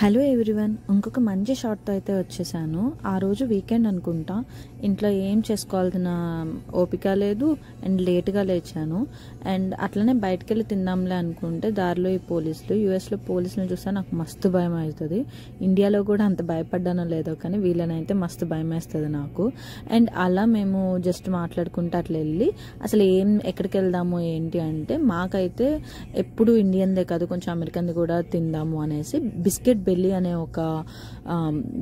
Hello everyone, ఇంకొక మంచి షార్ట్తో అయితే వచ్చేసాను. ఆ రోజు వీకెండ్ అనుకుంటా, ఇంట్లో ఏం చేసుకోవాల్సిన ఓపిక లేదు అండ్ లేట్గా లేచాను. అండ్ అట్లనే బయటకు వెళ్ళి తిందాంలే అనుకుంటే దారిలో ఈ పోలీసులు, యూఎస్లో పోలీసులను చూస్తే నాకు మస్తు భయం అవుతుంది. ఇండియాలో కూడా అంత భయపడ్డానో లేదో కానీ వీళ్ళనైతే మస్తు భయం వేస్తుంది నాకు. అండ్ అలా మేము జస్ట్ మాట్లాడుకుంటూ అట్లా వెళ్ళి అసలు ఎక్కడికి వెళ్దాము ఏంటి అంటే, మాకైతే ఎప్పుడు ఇండియన్దే కాదు కొంచెం అమెరికన్ది కూడా తిందాము అనేసి బిస్కెట్ బెల్లి అనే ఒక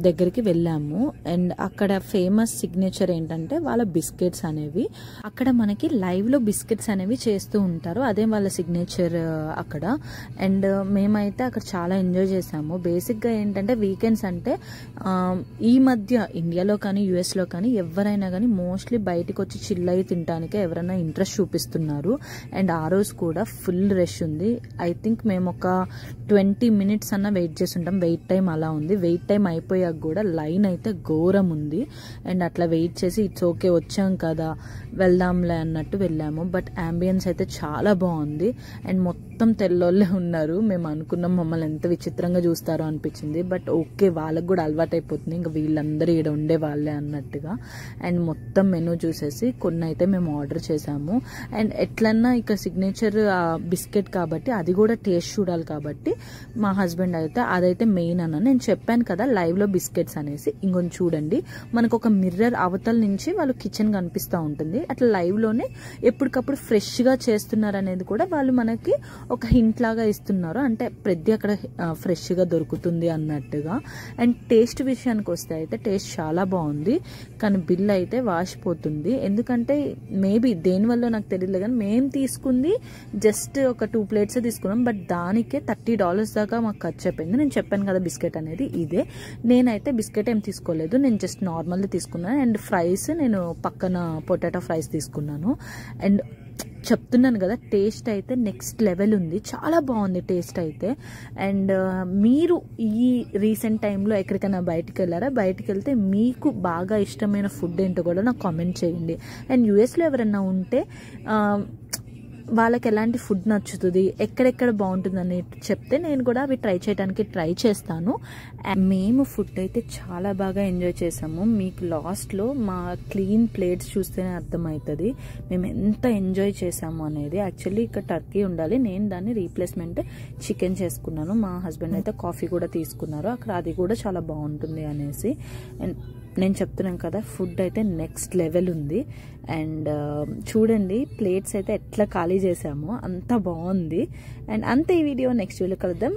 దగ్గరికి వెళ్ళాము. అండ్ అక్కడ ఫేమస్ సిగ్నేచర్ ఏంటంటే వాళ్ళ బిస్కెట్స్ అనేవి, అక్కడ మనకి లైవ్ లో బిస్కెట్స్ అనేవి చేస్తూ ఉంటారు, అదే వాళ్ళ సిగ్నేచర్ అక్కడ. అండ్ మేమైతే అక్కడ చాలా ఎంజాయ్ చేసాము. బేసిక్ గా ఏంటంటే వీకెండ్స్ అంటే ఈ మధ్య ఇండియాలో కానీ యుఎస్ లో కానీ ఎవరైనా కానీ మోస్ట్లీ బయటకు వచ్చి చిల్ అయ్యి తినడానికి ఎవరైనా ఇంట్రెస్ట్ చూపిస్తున్నారు. అండ్ ఆ రోజు కూడా ఫుల్ రష్ ఉంది. ఐ థింక్ మేము ఒక 20 minutes అన్న వెయిట్ చేస్తుంటాం. వెయిట్ టైం అలా ఉంది. వెయిట్ టైం అయిపోయాక కూడా లైన్ అయితే ఘోరం ఉంది. అండ్ అట్లా వెయిట్ చేసి ఇట్స్ ఓకే వచ్చాం కదా వెళ్దాంలే అన్నట్టు వెళ్ళాము. బట్ అంబియన్స్ అయితే చాలా బాగుంది. అండ్ మొత్తం తెల్లోళ్ళే ఉన్నారు. మేము అనుకున్నాం మమ్మల్ని ఎంత విచిత్రంగా చూస్తారో అనిపించింది. బట్ ఓకే, వాళ్ళకు కూడా అలవాటు అయిపోతుంది, ఇంకా వీళ్ళందరూ ఇక్కడ ఉండే వాళ్ళే అన్నట్టుగా. అండ్ మొత్తం మెనూ చూసేసి కొన్ని అయితే మేము ఆర్డర్ చేసాము. అండ్ ఎట్లన్నా ఇక సిగ్నేచర్ బిస్కెట్ కాబట్టి అది కూడా టేస్ట్ చూడాలి కాబట్టి మా హస్బెండ్ అయితే అదైతే మెయిన్ అన్న. నేను చెప్పాను కదా లైవ్ లో బిస్కెట్స్ అనేసి. ఇంకొంచెం చూడండి, మనకు ఒక మిర్రర్ అవతల నుంచి వాళ్ళు కిచెన్ కనిపిస్తూ ఉంటుంది. అట్లా లైవ్ లోనే ఎప్పటికప్పుడు ఫ్రెష్ గా చేస్తున్నారు అనేది కూడా వాళ్ళు మనకి ఒక హింట్ లాగా ఇస్తున్నారు. అంటే ప్రతి అక్కడ ఫ్రెష్ గా దొరుకుతుంది అన్నట్టుగా. అండ్ టేస్ట్ విషయానికి వస్తే అయితే టేస్ట్ చాలా బాగుంది. కానీ బిల్ అయితే వాసిపోతుంది. ఎందుకంటే మేబీ దేనివల్ల నాకు తెలియదు కానీ మేము తీసుకుంది జస్ట్ ఒక 2 plates తీసుకున్నాం. బట్ దానికే $30 దాకా మాకు ఖర్చు అయిపోయింది. నేను చెప్పాను కదా బిస్కెట్ అనేది ఇదే. నేనైతే బిస్కెట్ ఏం తీసుకోలేదు, నేను జస్ట్ నార్మల్ది తీసుకున్నాను. అండ్ ఫ్రైస్ నేను పక్కన పొటాటో ఫ్రైస్ తీసుకున్నాను. అండ్ చెప్తున్నాను కదా టేస్ట్ అయితే నెక్స్ట్ లెవెల్ ఉంది, చాలా బాగుంది టేస్ట్ అయితే. అండ్ మీరు ఈ రీసెంట్ టైంలో ఎక్కడికైనా బయటకు వెళ్ళారా? బయటకు వెళ్తే మీకు బాగా ఇష్టమైన ఫుడ్ ఏంటో కూడా నాకు కామెంట్ చేయండి. అండ్ యూఎస్లో ఎవరైనా ఉంటే వాళ్ళకి ఎలాంటి ఫుడ్ నచ్చుతుంది, ఎక్కడెక్కడ బాగుంటుందని చెప్తే నేను కూడా అవి ట్రై చేయడానికి ట్రై చేస్తాను. మేము ఫుడ్ అయితే చాలా బాగా ఎంజాయ్ చేసాము. మీకు లాస్ట్లో మా క్లీన్ ప్లేట్స్ చూస్తేనే అర్థమవుతుంది మేము ఎంత ఎంజాయ్ చేసాము అనేది. యాక్చువల్లీ ఇక్కడ టర్కీ ఉండాలి, నేను దాన్ని రీప్లేస్మెంట్ చికెన్ చేసుకున్నాను. మా హస్బెండ్ అయితే కాఫీ కూడా తీసుకున్నారు అక్కడ, అది కూడా చాలా బాగుంటుంది అనేసి. అండ్ నేను చెప్తున్నాను కదా ఫుడ్ అయితే నెక్స్ట్ లెవెల్ ఉంది. అండ్ చూడండి ప్లేట్స్ అయితే ఎట్లా ఖాళీ చేసామో అంత బాగుంది. అండ్ అంతే, ఈ వీడియో నెక్స్ట్ వీడియో కలుద్దాం.